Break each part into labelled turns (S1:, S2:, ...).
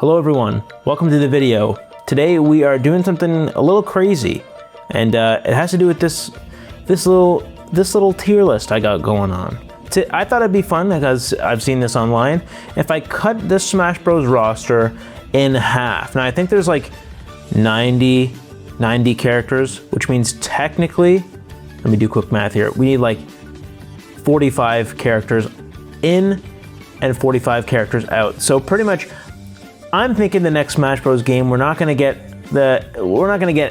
S1: Hello everyone, welcome to the video. Today we are doing something a little crazy, and it has to do with this little tier list I got going on. I thought it'd be fun because I've seen this online. If I cut this Smash Bros roster in half, now I think there's like 90 characters, which means technically, let me do quick math here, we need like 45 characters in and 45 characters out. So pretty much, I'm thinking the next Smash Bros game, we're not gonna get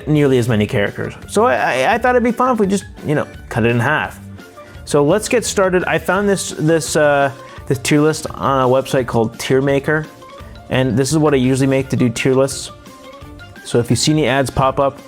S1: nearly as many characters. So I thought it'd be fun if we just, cut it in half. So let's get started. I found this tier list on a website called Tier Maker, and this is what I usually make to do tier lists. So if you see any ads pop up,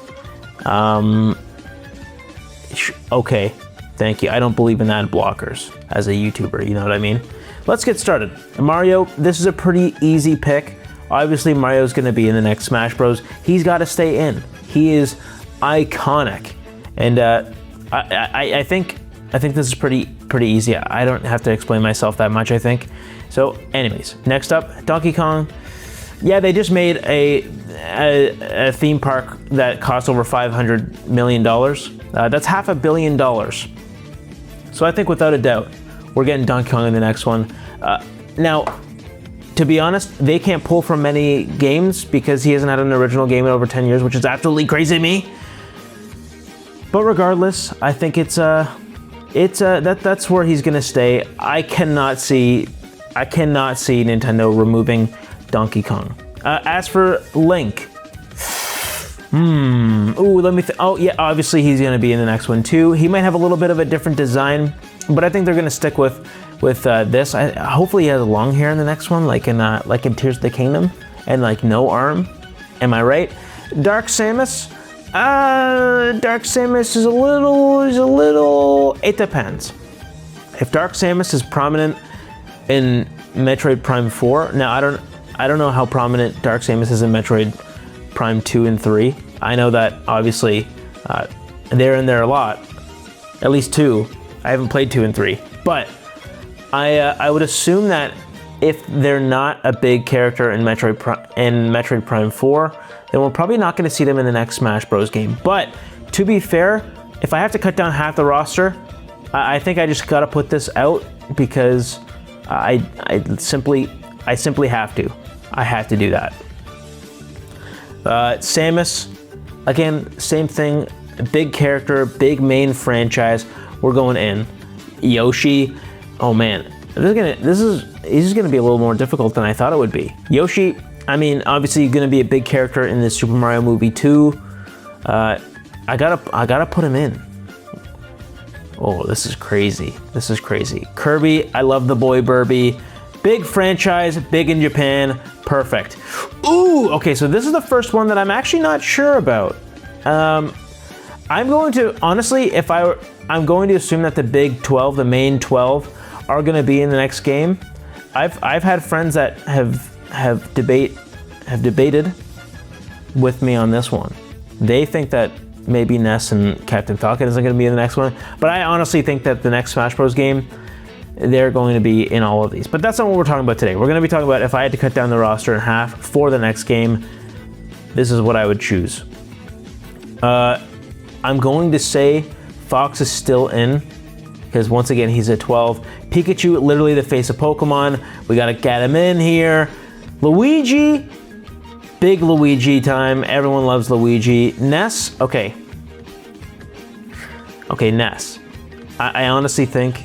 S1: okay, thank you. I don't believe in ad blockers as a YouTuber, you know what I mean? Let's get started. Mario, this is a pretty easy pick. Obviously, Mario's going to be in the next Smash Bros. He's got to stay in. He is iconic, and I think this is pretty easy. I don't have to explain myself that much, I think. So, anyways, next up, Donkey Kong. Yeah, they just made a theme park that cost over $500 million. That's $500 million. So I think without a doubt, we're getting Donkey Kong in the next one. Now, to be honest, they can't pull from many games because he hasn't had an original game in over 10 years, which is absolutely crazy to me. But regardless, I think that's where he's gonna stay. I cannot see Nintendo removing Donkey Kong. As for Link, let me oh yeah, obviously he's gonna be in the next one too. He might have a little bit of a different design, but I think they're gonna stick with this. Hopefully he has long hair in the next one, like in Tears of the Kingdom, and like no arm. Am I right? Dark Samus. Dark Samus is a little. It depends. If Dark Samus is prominent in Metroid Prime 4, now I don't know how prominent Dark Samus is in Metroid Prime 2 and 3. I know that obviously they're in there a lot, at least 2. I haven't played 2 and 3, but I would assume that if they're not a big character in Metroid Prime 4, then we're probably not going to see them in the next Smash Bros game. But to be fair, if I have to cut down half the roster, I think I just got to put this out because I simply have to. I have to do that. Samus, again, same thing. Big character, big main franchise. We're going in. Yoshi. Oh man, this is gonna be a little more difficult than I thought it would be. Yoshi, I mean, obviously gonna be a big character in the Super Mario movie 2. I gotta put him in. Oh, this is crazy. This is crazy. Kirby, I love the boy Burby. Big franchise, big in Japan, perfect. Ooh, okay, so this is the first one that I'm actually not sure about. I'm going to, honestly, I'm going to assume that the big 12, the main 12, are going to be in the next game. I've had friends that have debated with me on this one. They think that maybe Ness and Captain Falcon isn't going to be in the next one, but I honestly think that the next Smash Bros game, they're going to be in all of these. But that's not what we're talking about today. We're going to be talking about if I had to cut down the roster in half for the next game, this is what I would choose. I'm going to say Fox is still in, because once again, he's at 12. Pikachu, literally the face of Pokemon. We gotta get him in here. Luigi, big Luigi time. Everyone loves Luigi. Ness, okay. Okay, Ness. I honestly think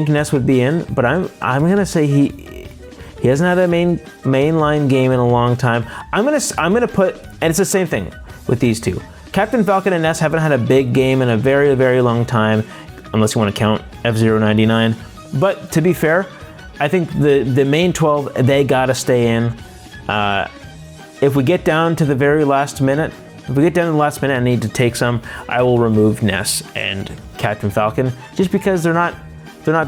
S1: Ness would be in, but I'm gonna say he hasn't had a mainline game in a long time. I'm gonna put, and it's the same thing with these two. Captain Falcon and Ness haven't had a big game in a very, very long time, unless you want to count F-Zero 99. But to be fair, I think the main 12, they gotta stay in. If we get down to the very last minute, and I need to take some, I will remove Ness and Captain Falcon, just because they're not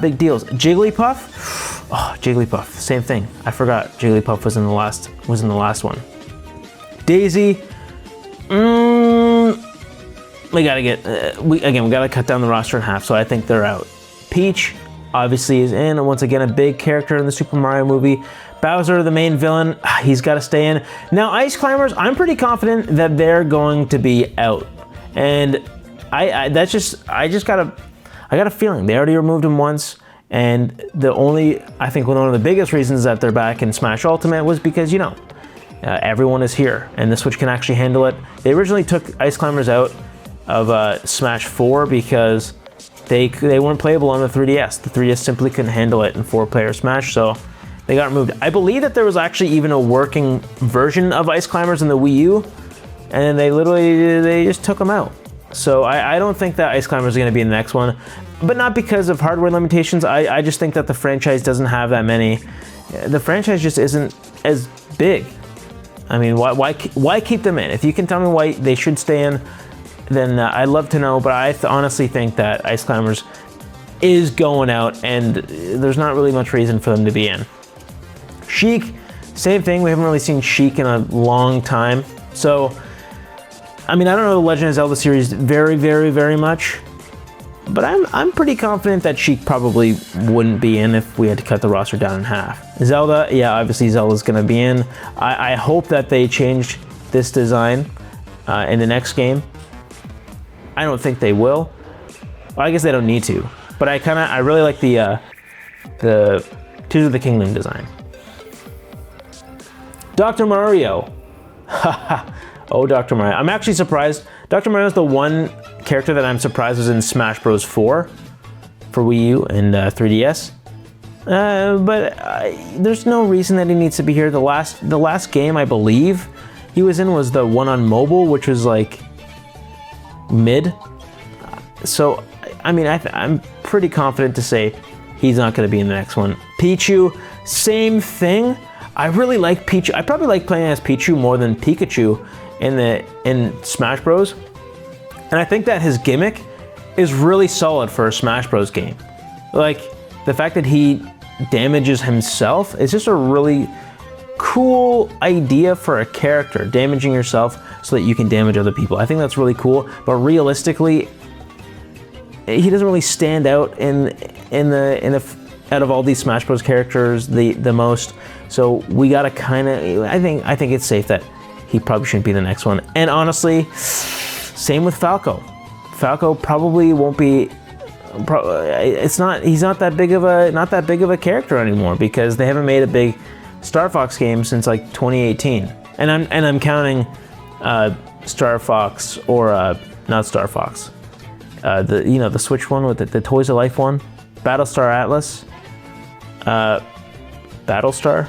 S1: big deals. Jigglypuff, oh, Jigglypuff, same thing. I forgot Jigglypuff was in the last one. Daisy, we gotta cut down the roster in half, so I think they're out. Peach, obviously is in, and once again, a big character in the Super Mario movie. Bowser, the main villain, he's got to stay in. Now, Ice Climbers, I'm pretty confident that they're going to be out. And I got a feeling. They already removed him once. And I think one of the biggest reasons that they're back in Smash Ultimate was because, you know, everyone is here and the Switch can actually handle it. They originally took Ice Climbers out of Smash 4 because they weren't playable on the 3DS. The 3DS simply couldn't handle it in 4-player Smash, so they got removed. I believe that there was actually even a working version of Ice Climbers in the Wii U, and they just took them out. So I don't think that Ice Climbers are going to be in the next one, but not because of hardware limitations. I just think that the franchise doesn't have that many. The franchise just isn't as big. I mean, why keep them in? If you can tell me why they should stay in, then I'd love to know, but I honestly think that Ice Climbers is going out, and there's not really much reason for them to be in. Sheik, same thing. We haven't really seen Sheik in a long time. So, I mean, I don't know the Legend of Zelda series very, very, very much, but I'm pretty confident that Sheik probably wouldn't be in if we had to cut the roster down in half. Zelda, yeah, obviously Zelda's going to be in. I hope that they change this design in the next game. I don't think they will. Well, I guess they don't need to, but I really like the Tears of the Kingdom design. Dr. Mario. Oh, Dr. Mario. I'm actually surprised. Dr. Mario is the one character that I'm surprised was in Smash Bros. 4 for Wii U and 3DS. But there's no reason that he needs to be here. The last game I believe he was in was the one on mobile, which was like mid. So, I mean, I'm pretty confident to say he's not going to be in the next one. Pichu, same thing. I really like Pichu. I probably like playing as Pichu more than Pikachu in Smash Bros. And I think that his gimmick is really solid for a Smash Bros. Game. Like, the fact that he damages himself is just a really cool idea for a character, damaging yourself so that you can damage other people. I think that's really cool, but realistically, he doesn't really stand out out of all these Smash Bros. Characters the most. So we gotta I think it's safe that he probably shouldn't be the next one. And honestly, same with Falco. Falco probably won't be. He's not that big of a character anymore because they haven't made a big Star Fox game since like 2018. And I'm counting Star Fox or not Star Fox. The Switch one with the Toys of Life one, Battlestar Atlas. Battlestar?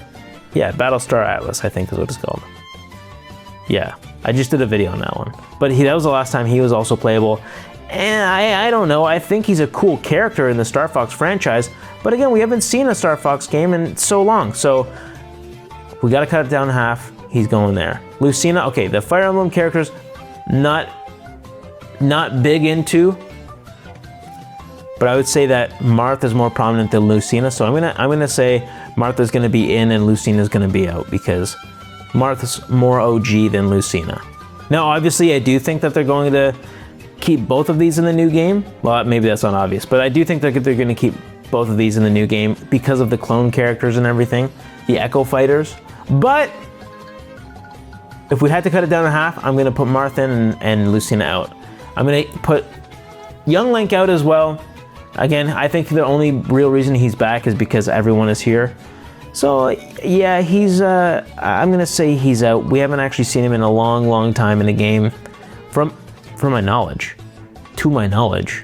S1: Yeah, Battlestar Atlas, I think is what it's called. Yeah, I just did a video on that one. But that was the last time he was also playable. And I don't know, I think he's a cool character in the Star Fox franchise. But again, we haven't seen a Star Fox game in so long. So we gotta cut it down in half. He's going there. Lucina, okay, the Fire Emblem characters, not big into. But I would say that Martha's more prominent than Lucina, so I'm gonna say Martha's gonna be in and Lucina's gonna be out because Martha's more OG than Lucina. Now, obviously, I do think that they're going to keep both of these in the new game. Well, maybe that's not obvious, but I do think they're gonna keep both of these in the new game because of the clone characters and everything, the Echo Fighters. But if we had to cut it down in half, I'm gonna put Martha in and Lucina out. I'm gonna put Young Link out as well. Again, I think the only real reason he's back is because everyone is here. So yeah, I'm gonna say he's out. We haven't actually seen him in a long, long time in a game. From my knowledge, to my knowledge,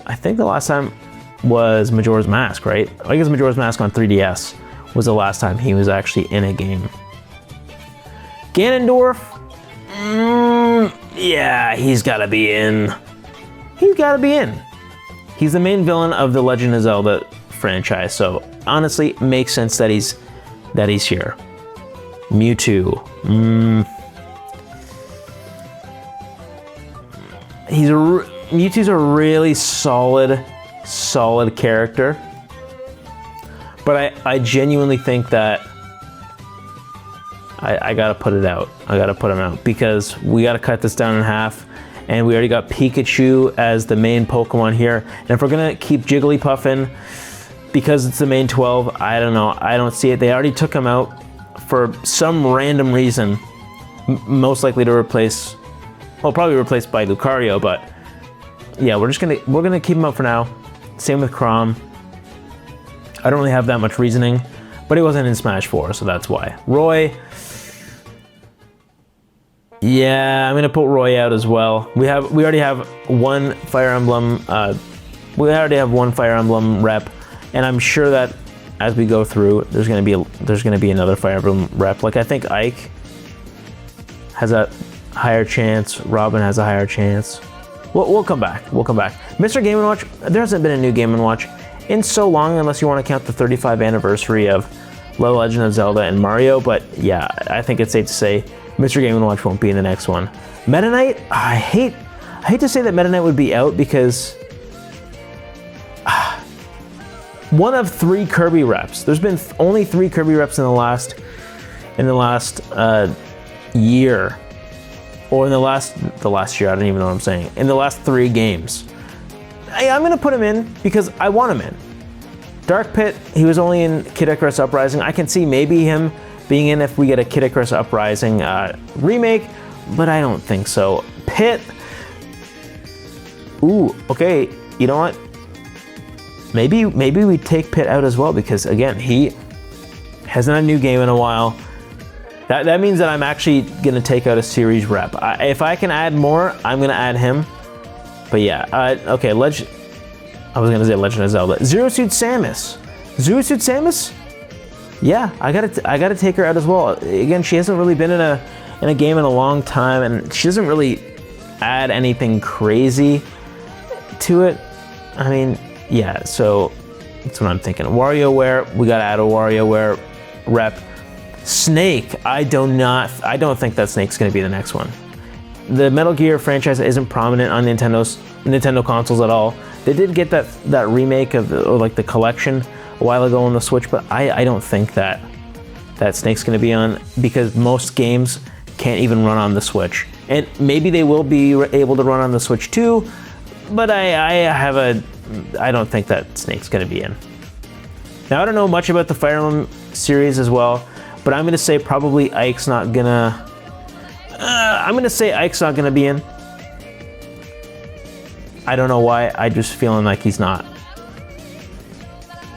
S1: I think the last time was Majora's Mask, right? I guess Majora's Mask on 3DS was the last time he was actually in a game. Ganondorf, yeah, he's gotta be in. He's gotta be in. He's the main villain of the Legend of Zelda franchise, so honestly, it makes sense that he's here. Mewtwo. Mewtwo's a really solid character, but I genuinely think that I gotta put it out. I gotta put him out because we gotta cut this down in half. And we already got Pikachu as the main Pokemon here. And if we're gonna keep Jigglypuff in, because it's the main 12, I don't know. I don't see it. They already took him out for some random reason, most likely to replace, well, probably replaced by Lucario, but yeah, we're gonna keep him out for now. Same with Chrom. I don't really have that much reasoning, but he wasn't in Smash 4, so that's why. Roy, yeah, I'm gonna put Roy out as well. We already have one Fire Emblem. We already have one Fire Emblem rep, and I'm sure that as we go through, there's gonna be another Fire Emblem rep. Like I think Ike has a higher chance. Robin has a higher chance. We'll come back. We'll come back. Mr. Game & Watch, there hasn't been a new Game & Watch in so long, unless you want to count the 35th anniversary of The Legend of Zelda and Mario, but yeah, I think it's safe to say Mr. Game & Watch won't be in the next one. Meta Knight, I hate to say that Meta Knight would be out because one of 3 Kirby reps. There's been only 3 Kirby reps in the last year. Or in the last year, I don't even know what I'm saying. In the last 3 games. I'm gonna put him in because I want him in. Dark Pit, he was only in Kid Icarus Uprising. I can see maybe him being in if we get a Kid Icarus Uprising remake, but I don't think so. Pit, ooh, okay, you know what? Maybe we take Pit out as well because again, he hasn't had a new game in a while. That means that I'm actually gonna take out a series rep. If I can add more, I'm gonna add him. But yeah, okay, I was gonna say Legend of Zelda. Zero Suit Samus. Zero Suit Samus? Yeah, I gotta take her out as well. Again, she hasn't really been in a game in a long time, and she doesn't really add anything crazy to it. I mean, yeah, so that's what I'm thinking. WarioWare, we gotta add a WarioWare rep. Snake, I don't think that Snake's gonna be the next one. The Metal Gear franchise isn't prominent on Nintendo consoles at all. They did get that remake of like the collection a while ago on the Switch, but I don't think that Snake's gonna be on because most games can't even run on the Switch. And maybe they will be able to run on the Switch too, but I don't think that Snake's gonna be in. Now I don't know much about the Fire Emblem series as well, but I'm gonna say probably Ike's not gonna. I'm gonna say Ike's not gonna be in. I don't know why. I just feeling like he's not.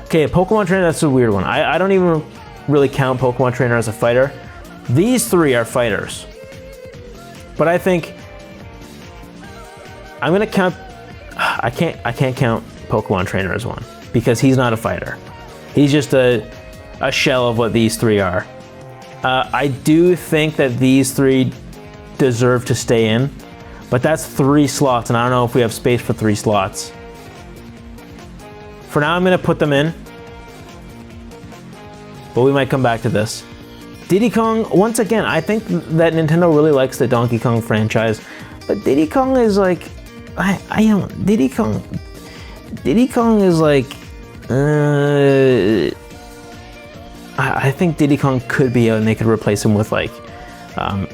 S1: Okay, Pokemon Trainer. That's a weird one. I don't even really count Pokemon Trainer as a fighter. These 3 are fighters, but I think I'm gonna count. I can't count Pokemon Trainer as one because he's not a fighter. He's just a shell of what these 3 are. I do think that these 3 deserve to stay in, but that's 3 slots, and I don't know if we have space for 3 slots. For now, I'm gonna put them in, but we might come back to this. Diddy Kong, once again, I think that Nintendo really likes the Donkey Kong franchise, but Diddy Kong is like, Diddy Kong is like, I think Diddy Kong could be out and they could replace him with like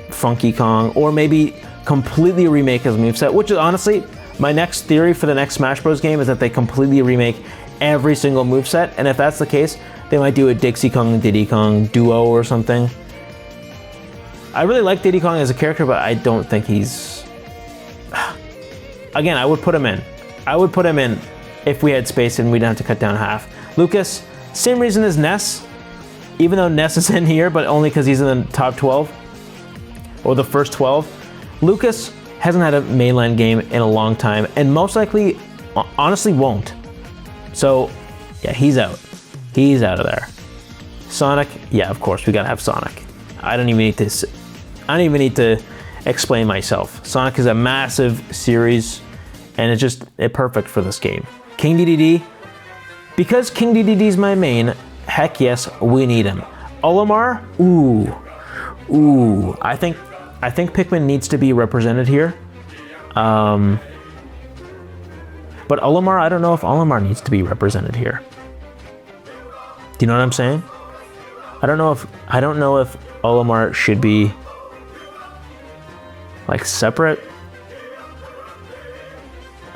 S1: Funky Kong, or maybe completely remake his moveset, which is honestly my next theory for the next Smash Bros game is that they completely remake every single moveset, and if that's the case, they might do a Dixie Kong and Diddy Kong duo or something. I really like Diddy Kong as a character, but I don't think he's... Again, I would put him in. I would put him in if we had space and we didn't have to cut down half. Lucas, same reason as Ness, even though Ness is in here, but only because he's in the top 12, or the first 12. Lucas hasn't had a mainland game in a long time, and most likely, honestly, won't. So, yeah, he's out. He's out of there. Sonic, yeah, of course, we gotta have Sonic. I don't even need to explain myself. Sonic is a massive series, and it's perfect for this game. King Dedede, because King Dedede is my main, heck yes, we need him. Olimar, ooh, I think Pikmin needs to be represented here. But Olimar, I don't know if Olimar needs to be represented here. Do you know what I'm saying? I don't know if Olimar should be like separate.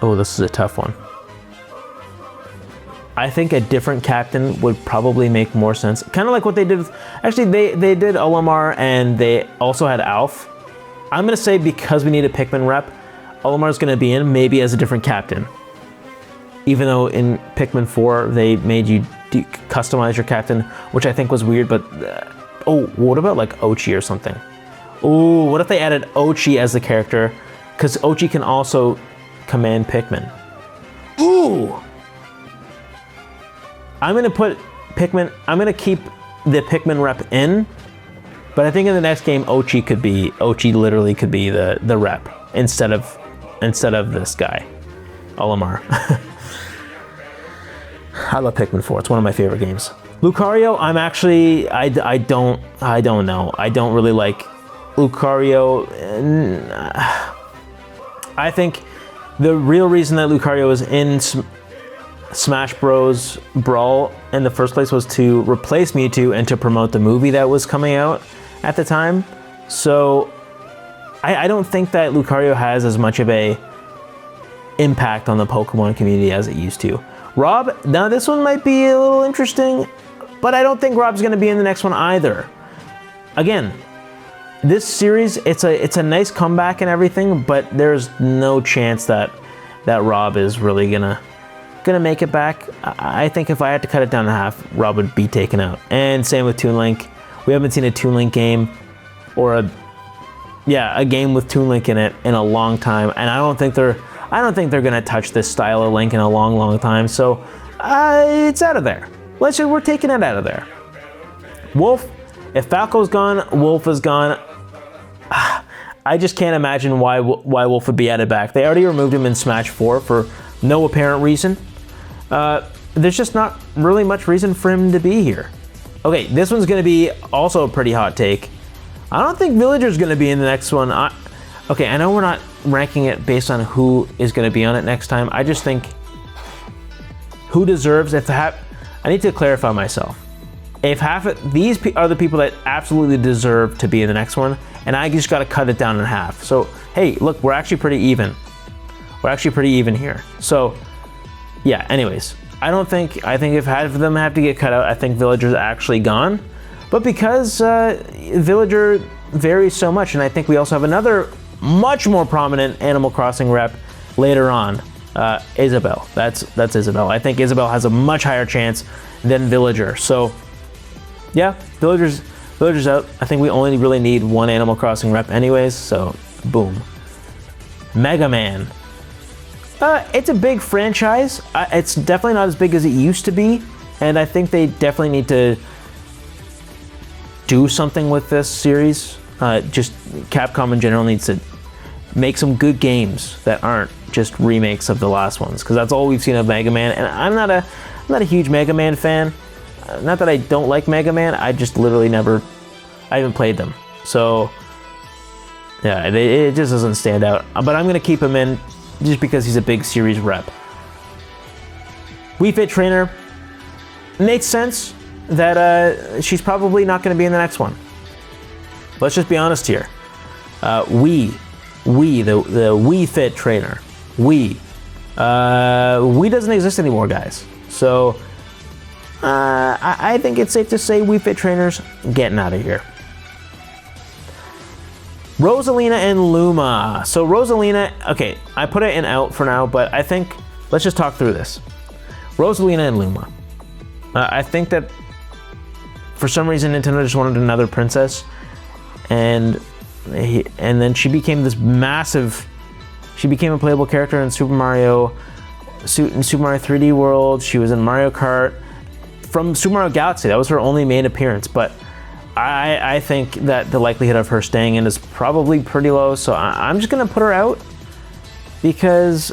S1: Oh, this is a tough one. I think a different captain would probably make more sense. Kind of like what they did with, actually they did Olimar and they also had Alf. I'm gonna say because we need a Pikmin rep, Olimar's gonna be in maybe as a different captain. Even though in Pikmin 4 they made you customize your captain, which I think was weird, but oh, what about like Ochi or something? Oh, what if they added Ochi as the character? Because Ochi can also command Pikmin. Ooh! I'm gonna put Pikmin, I'm gonna keep the Pikmin rep in, but I think in the next game Ochi literally could be the rep instead of this guy, Olimar. I love Pikmin 4, it's one of my favorite games. Lucario, I'm actually, I don't know. I don't really like Lucario. I think the real reason that Lucario is in Smash Bros. Brawl in the first place was to replace Mewtwo and to promote the movie that was coming out at the time. So I don't think that Lucario has as much of a impact on the Pokemon community as it used to. Rob, now this one might be a little interesting, but I don't think Rob's gonna be in the next one either. Again, this series, it's a nice comeback and everything, but there's no chance that Rob is really gonna make it back. I think if I had to cut it down in half, Rob would be taken out. And same with Toon Link. We haven't seen a Toon Link game or a game with Toon Link in it in a long time, and I don't think they're gonna touch this style of Link in a long time. So it's out of there. We're taking it out of there. Wolf, if Falco's gone, Wolf is gone. I just can't imagine why Wolf would be added back. They already removed him in Smash 4 for no apparent reason. There's just not really much reason for him to be here. Okay, this one's gonna be also a pretty hot take. I don't think Villager's gonna be in the next one. Okay, I know we're not ranking it based on who is gonna be on it next time. I just think who deserves, I need to clarify myself. If these are the people that absolutely deserve to be in the next one, and I just gotta cut it down in half. So, hey, look, we're actually pretty even. We're actually pretty even here. So, yeah, anyways, I think if half of them have to get cut out, I think Villager's actually gone. But because Villager varies so much, and I think we also have another much more prominent Animal Crossing rep later on, Isabelle. That's Isabelle. I think Isabelle has a much higher chance than Villager. So, yeah, Villager's out. I think we only really need one Animal Crossing rep anyways, so boom. Mega Man. It's a big franchise. It's definitely not as big as it used to be, and I think they definitely need to do something with this series. Just Capcom in general needs to make some good games that aren't just remakes of the last ones, because that's all we've seen of Mega Man, and I'm not a huge Mega Man fan. Not that I don't like Mega Man, I just literally I haven't played them. So, yeah, it just doesn't stand out. But I'm gonna keep him in just because he's a big series rep. Wii Fit Trainer, makes sense that she's probably not gonna be in the next one. Let's just be honest here. The Wii Fit Trainer. Wii doesn't exist anymore, guys. So, I think it's safe to say Wii Fit Trainer's getting out of here. Rosalina and Luma. So Rosalina, okay, I put it in out for now, but I think, let's just talk through this. Rosalina and Luma. I think that for some reason Nintendo just wanted another princess, and then she became this massive, she became a playable character in Super Mario 3D World. She was in Mario Kart. From Super Mario Galaxy, that was her only main appearance, but I think that the likelihood of her staying in is probably pretty low, so I'm just gonna put her out because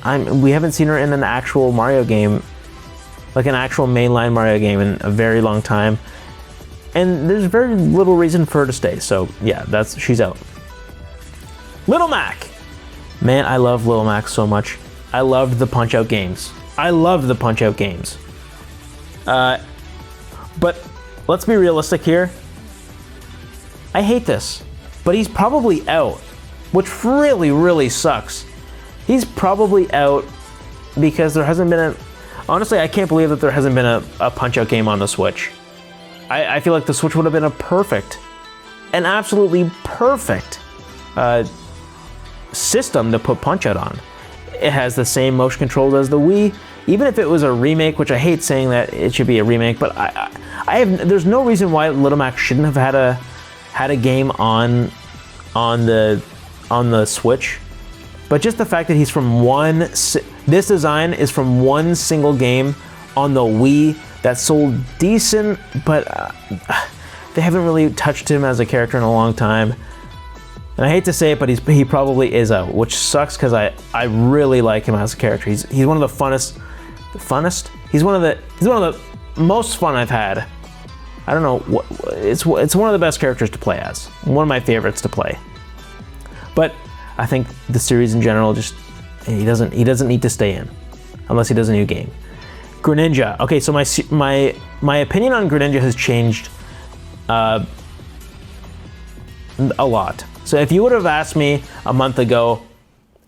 S1: we haven't seen her in an actual Mario game, like an actual mainline Mario game, in a very long time, and there's very little reason for her to stay. So yeah, she's out. Little Mac, man, I love Little Mac so much. I loved the Punch-Out games. But let's be realistic here. I hate this, but he's probably out, which really, really sucks. He's probably out because there hasn't been Honestly, I can't believe that there hasn't been a Punch-Out game on the Switch. I feel like the Switch would have been an absolutely perfect system to put Punch-Out on. It has the same motion controls as the Wii. Even if it was a remake, which I hate saying that it should be a remake, but there's no reason why Little Mac shouldn't have had a game on the Switch. But just the fact that he's from this design is from one single game on the Wii that sold decent, but they haven't really touched him as a character in a long time. And I hate to say it, but he probably is out, which sucks because I really like him as a character. He's one of the funnest. He's one of the most fun I've had. I don't know. It's one of the best characters to play as. One of my favorites to play. But I think the series in general he doesn't need to stay in unless he does a new game. Greninja. Okay, so my opinion on Greninja has changed a lot. So if you would have asked me a month ago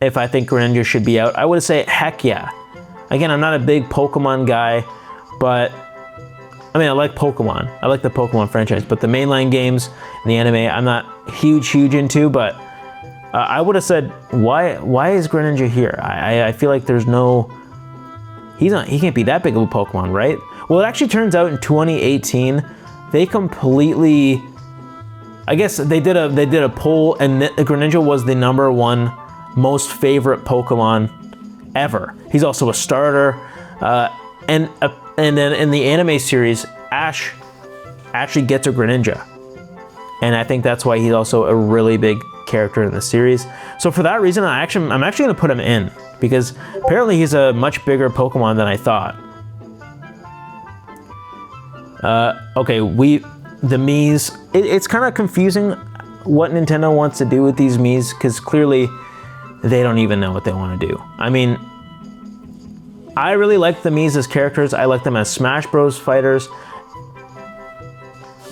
S1: if I think Greninja should be out, I would say heck yeah. Again, I'm not a big Pokemon guy, but I mean, I like Pokemon. I like the Pokemon franchise, but the mainline games and the anime, I'm not huge into, but I would have said, why is Greninja here? I feel like there's no, he can't be that big of a Pokemon, right? Well, it actually turns out in 2018, they completely, I guess they did a poll, and Greninja was the #1 most favorite Pokemon ever. He's also a starter, and then in the anime series, Ash actually gets a Greninja, and I think that's why he's also a really big character in the series. So for that reason, I'm actually going to put him in, because apparently he's a much bigger Pokemon than I thought. Okay, the Miis, it's kind of confusing what Nintendo wants to do with these Miis, because clearly they don't even know what they want to do. I mean, I really like the Miis as characters. I like them as Smash Bros. Fighters.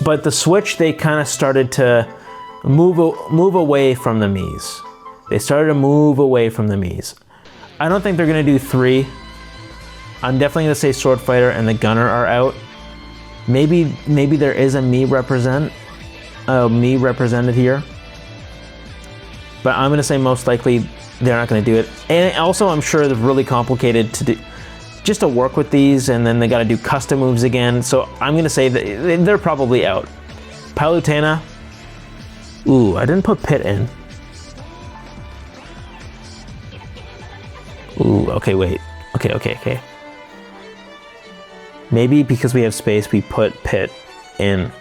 S1: But the Switch, they kind of started to move away from the Miis. They started to move away from the Miis. I don't think they're going to do 3. I'm definitely going to say Sword Fighter and the Gunner are out. Maybe there is a Mii represented here. But I'm going to say most likely they're not going to do it. And also, I'm sure it's really complicated to do, just to work with these, and then they got to do custom moves again. So I'm going to say that they're probably out. Palutena. Ooh, I didn't put Pit in. Ooh, okay, wait. Okay. Maybe because we have space, we put Pit in.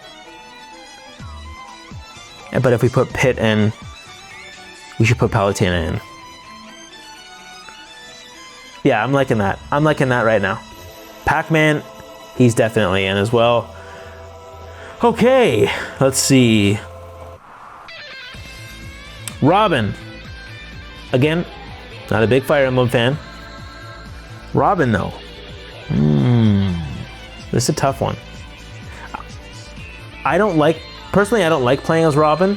S1: But if we put Pit in, we should put Palutena in. Yeah, I'm liking that. I'm liking that right now. Pac-Man, he's definitely in as well. Okay, let's see. Robin. Again, not a big Fire Emblem fan. Robin, though. This is a tough one. Personally, I don't like playing as Robin.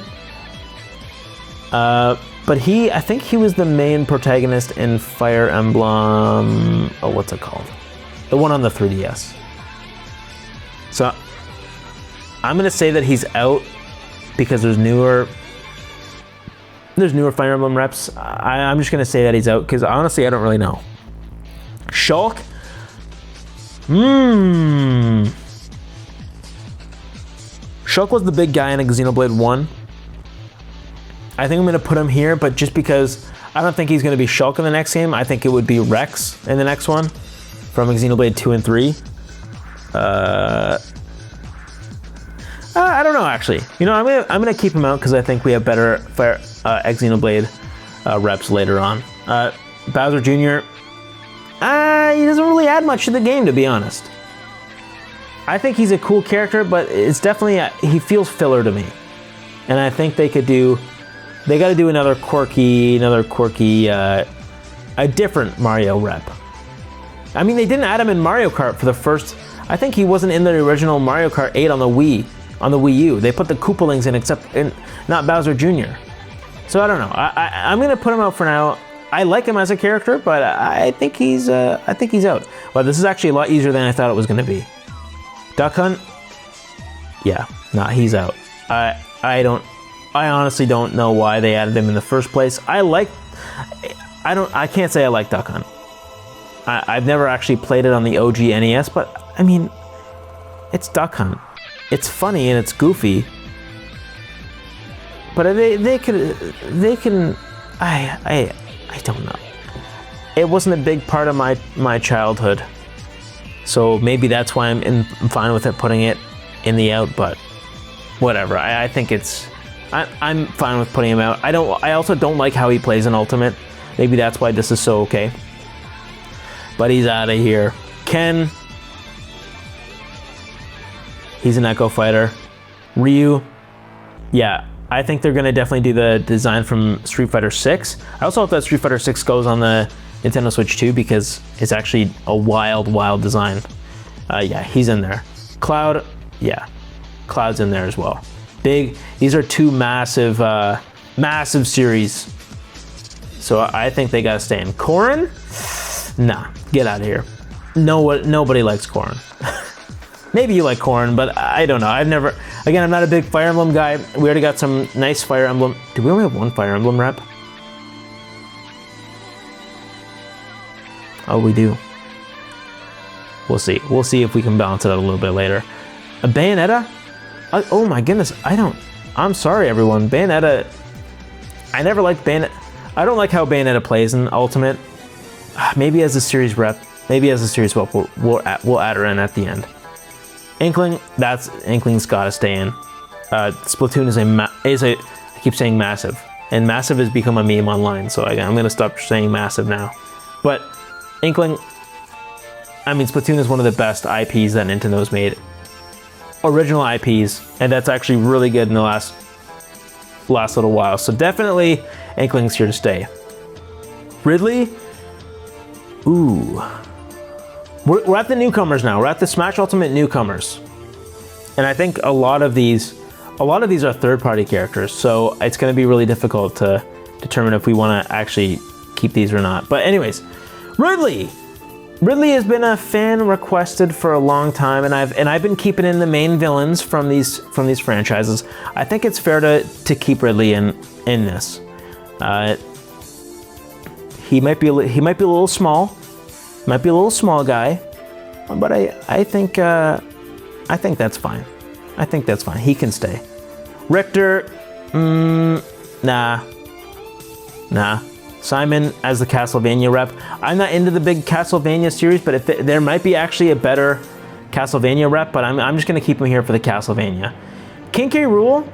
S1: But I think he was the main protagonist in Fire Emblem, what's it called? The one on the 3DS. So I'm gonna say that he's out because there's newer Fire Emblem reps. I'm just gonna say that he's out because honestly, I don't really know. Shulk? Shulk was the big guy in Xenoblade 1. I think I'm going to put him here, but just because I don't think he's going to be Shulk in the next game, I think it would be Rex in the next one from Xenoblade 2 and 3. I don't know, actually. You know, I'm gonna keep him out because I think we have better Xenoblade reps later on. Bowser Jr. He doesn't really add much to the game, to be honest. I think he's a cool character, but it's definitely he feels filler to me. And I think they got to do another quirky, a different Mario rep. I mean, they didn't add him in Mario Kart for the first. I think he wasn't in the original Mario Kart 8 on the Wii U. They put the Koopalings in, not Bowser Jr. So I don't know. I'm gonna put him out for now. I like him as a character, but I think he's out. Well, this is actually a lot easier than I thought it was going to be. Duck Hunt, yeah, nah, he's out. I honestly don't know why they added him in the first place. I can't say I like Duck Hunt. I've never actually played it on the OG NES, but I mean, it's Duck Hunt. It's funny and it's goofy. But they can. I don't know. It wasn't a big part of my childhood, so maybe that's why I'm fine with it putting it in the out. But whatever. I think it's. I'm fine with putting him out. I also don't like how he plays in Ultimate. Maybe that's why this is so okay. But he's out of here. Ken. He's an Echo Fighter. Ryu. Yeah. I think they're going to definitely do the design from Street Fighter 6. I also hope that Street Fighter 6 goes on the Nintendo Switch too, because it's actually a wild design. Yeah, he's in there. Cloud, yeah. Cloud's in there as well. Big, these are two massive series. So I think they got to stay in. Corrin? Nah, get out of here. Nobody likes Corrin. Maybe you like Corrin, but I don't know. I'm not a big Fire Emblem guy. We already got some nice Fire Emblem. Do we only have one Fire Emblem rep? Oh, we do. We'll see. We'll see if we can balance it out a little bit later. A Bayonetta? Oh my goodness, I'm sorry everyone. Bayonetta, I never liked Bayonetta. I don't like how Bayonetta plays in Ultimate. Maybe as a series rep. Maybe as a series rep, we'll add her in at the end. Inkling's gotta stay in. Splatoon is I keep saying massive, and massive has become a meme online, so I'm gonna stop saying massive now. But Inkling, I mean, Splatoon is one of the best IPs that Nintendo's made. Original IPs, and that's actually really good in the last little while. So definitely Inkling's here to stay. Ridley, ooh. We're at the newcomers now. We're at the Smash Ultimate newcomers. And I think a lot of these are third-party characters, so it's going to be really difficult to determine if we want to actually keep these or not. But anyways, Ridley. Ridley has been a fan requested for a long time, and I've been keeping in the main villains from these franchises. I think it's fair to keep Ridley in this. He might be a little small. Might be a little small guy, but I think that's fine. I think that's fine. He can stay. Richter, nah. Simon as the Castlevania rep. I'm not into the big Castlevania series, but if there might be actually a better Castlevania rep, but I'm just gonna keep him here for the Castlevania. King K. Rool.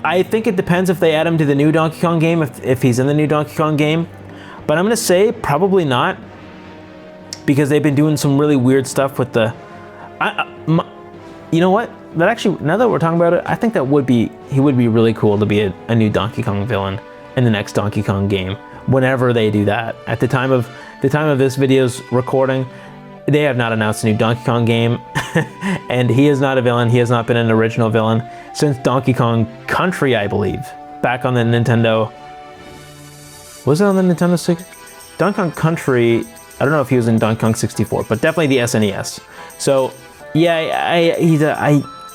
S1: I think it depends if they add him to the new Donkey Kong game, if he's in the new Donkey Kong game. But I'm gonna say probably not, because they've been doing some really weird stuff with the. You know what? That actually, now that we're talking about it, I think he would be really cool to be a new Donkey Kong villain in the next Donkey Kong game. Whenever they do that, at the time of this video's recording, they have not announced a new Donkey Kong game, and he is not a villain. He has not been an original villain since Donkey Kong Country, I believe, back on the Nintendo. Was it on the Nintendo 6? Donkey Kong Country, I don't know if he was in Donkey Kong 64, but definitely the SNES. So, yeah,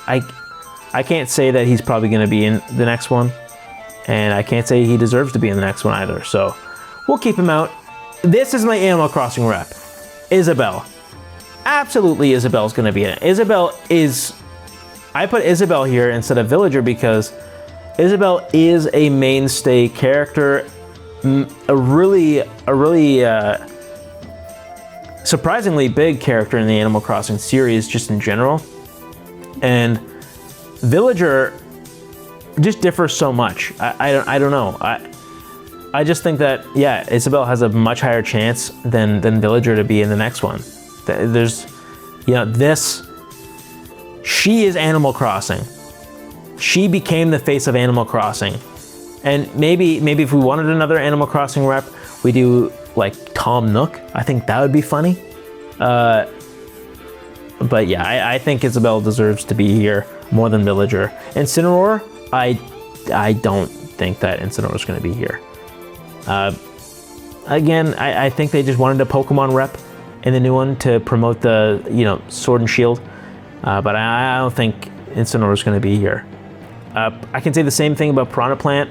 S1: I can't say that he's probably going to be in the next one, and I can't say he deserves to be in the next one either. So, we'll keep him out. This is my Animal Crossing rep. Isabelle. Absolutely Isabelle's going to be in it. I put Isabelle here instead of Villager because Isabelle is a mainstay character. A really surprisingly big character in the Animal Crossing series just in general, and Villager just differs so much. I don't know. I just think that, yeah, Isabelle has a much higher chance than Villager to be in the next one. There's, she is Animal Crossing. She became the face of Animal Crossing. And maybe if we wanted another Animal Crossing rep, we do like Tom Nook. I think that would be funny. But yeah, I think Isabelle deserves to be here more than Villager. Incineroar, I don't think that Incineroar is going to be here. Again, I think they just wanted a Pokemon rep in the new one to promote the, Sword and Shield. But I don't think Incineroar's going to be here. I can say the same thing about Piranha Plant.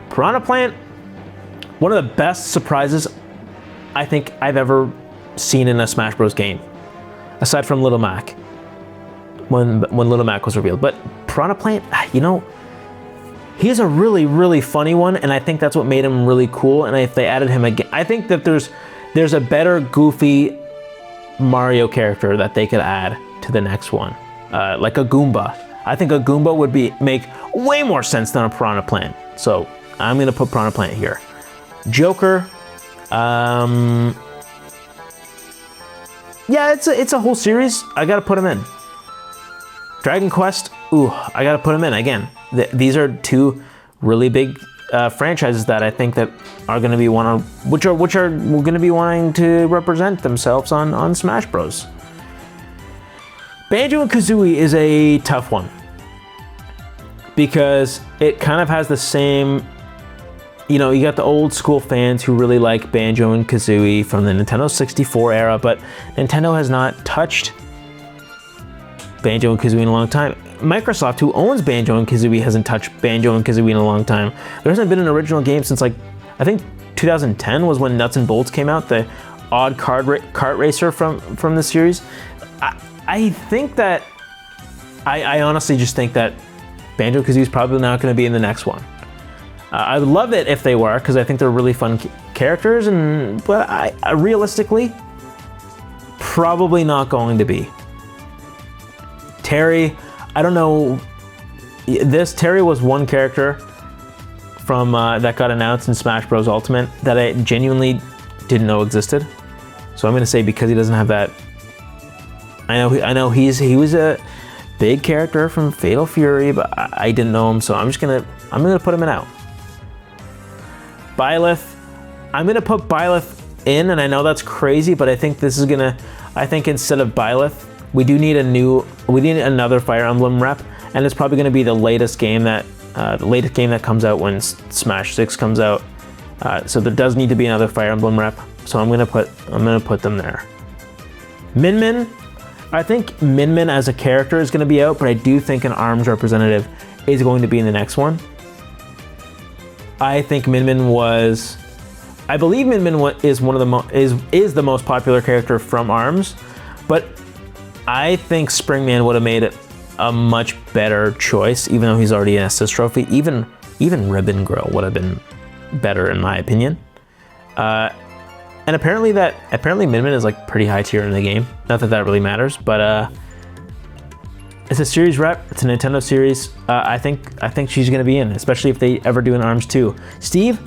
S1: Piranha Plant, one of the best surprises I think I've ever seen in a Smash Bros. Game, aside from Little Mac, when Little Mac was revealed. But Piranha Plant, he's a really, really funny one, and I think that's what made him really cool. And if they added him again, I think that there's a better goofy Mario character that they could add to the next one, like a Goomba. I think a Goomba would make way more sense than a Piranha Plant. So I'm gonna put Piranha Plant here. Joker, yeah, it's a whole series. I gotta put him in. Dragon Quest, I gotta put him in again. These are two really big franchises that I think that are going to be which are going to be wanting to represent themselves on Smash Bros. Banjo and Kazooie is a tough one because it kind of has the same. You got the old school fans who really like Banjo and Kazooie from the Nintendo 64 era, but Nintendo has not touched Banjo and Kazooie in a long time. Microsoft, who owns Banjo and Kazooie, hasn't touched Banjo and Kazooie in a long time. There hasn't been an original game since, I think 2010 was when Nuts and Bolts came out, the odd kart racer from the series. I think that, I honestly just think that Banjo Kazooie is probably not going to be in the next one. I would love it if they were, because I think they're really fun characters, but I realistically, probably not going to be. Terry, I don't know. Terry was one character from that got announced in Smash Bros. Ultimate that I genuinely didn't know existed. So I'm gonna say because he doesn't have that. I know he was a big character from Fatal Fury, but I didn't know him, so I'm gonna put him in out. Byleth, I'm gonna put Byleth in, and I know that's crazy, but I think instead of Byleth, we need another Fire Emblem rep, and it's probably going to be the latest game that comes out when Smash 6 comes out. So there does need to be another Fire Emblem rep. So I'm gonna put them there. Min Min, I think Min Min as a character is going to be out, but I do think an ARMS representative is going to be in the next one. I think Min Min I believe Min Min is one of is the most popular character from ARMS, but I think Springman would have made it a much better choice, even though he's already an assist trophy. Even Ribbon Grill would have been better in my opinion. And apparently Min Min is pretty high tier in the game. Not that really matters, but it's a series rep. It's a Nintendo series. I think she's gonna be in, especially if they ever do an ARMS 2. Steve,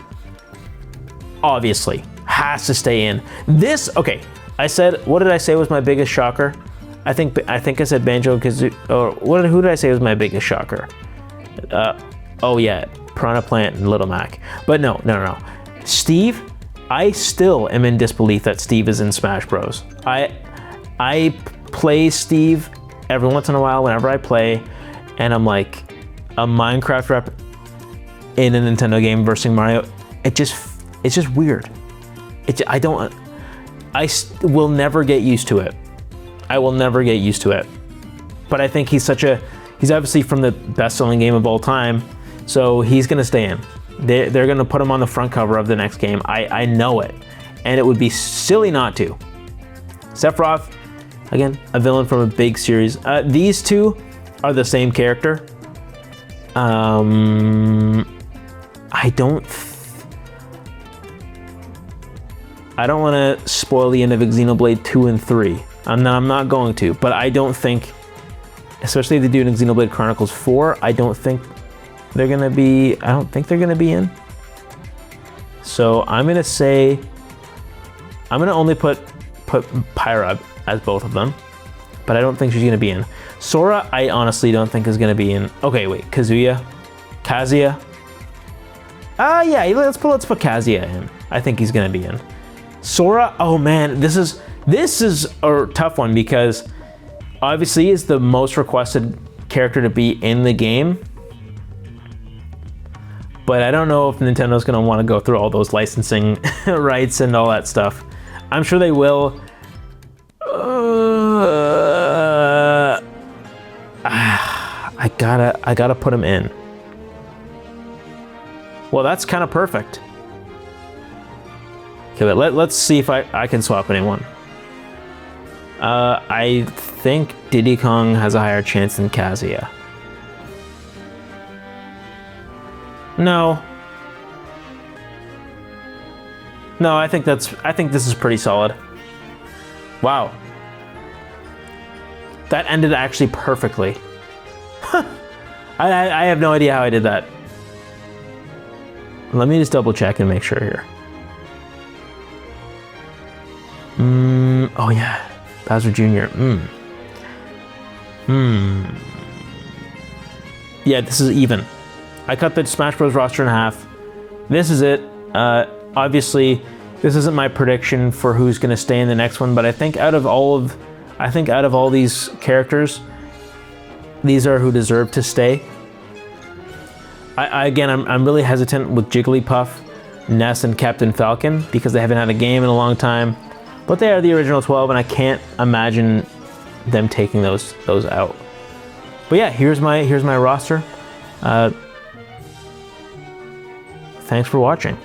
S1: obviously, has to stay in. Okay. What did I say was my biggest shocker? I think I said Banjo Kazooie, or who did I say was my biggest shocker? Oh yeah, Piranha Plant and Little Mac. But no. Steve, I still am in disbelief that Steve is in Smash Bros. I play Steve every once in a while whenever I play, and I'm like, a Minecraft rep in a Nintendo game versus Mario. It's just weird. I will never get used to it. I will never get used to it. But I think he's obviously from the best-selling game of all time, so he's gonna stay in. They're gonna put him on the front cover of the next game. I know it, and it would be silly not to. Sephiroth, again, a villain from a big series. These two are the same character. I don't want to spoil the end of Xenoblade 2 and 3. I'm not going to, but I don't think, especially if they do an Xenoblade Chronicles 4, I don't think they're gonna be in. So I'm gonna only put Pyra as both of them, but I don't think she's gonna be in. Sora, I honestly don't think is gonna be in. Okay, wait, Kazia. Yeah, let's put Kazia in. I think he's gonna be in. Sora, oh man, this is a tough one because obviously is the most requested character to be in the game. But I don't know if Nintendo's going to want to go through all those licensing rights and all that stuff. I'm sure they will. I gotta put him in. Well, that's kind of perfect. Okay, but let's see if I can swap anyone. I think Diddy Kong has a higher chance than Kazuya. No. No, I think this is pretty solid. Wow. That ended actually perfectly. I have no idea how I did that. Let me just double check and make sure here. Oh yeah, Bowser Jr. Yeah, this is even. I cut the Smash Bros. Roster in half. This is it. Obviously, this isn't my prediction for who's going to stay in the next one, but I think out of all these characters, these are who deserve to stay. Again, I'm really hesitant with Jigglypuff, Ness, and Captain Falcon because they haven't had a game in a long time, but they are the original 12, and I can't imagine them taking those out. But yeah, here's my roster. Thanks for watching.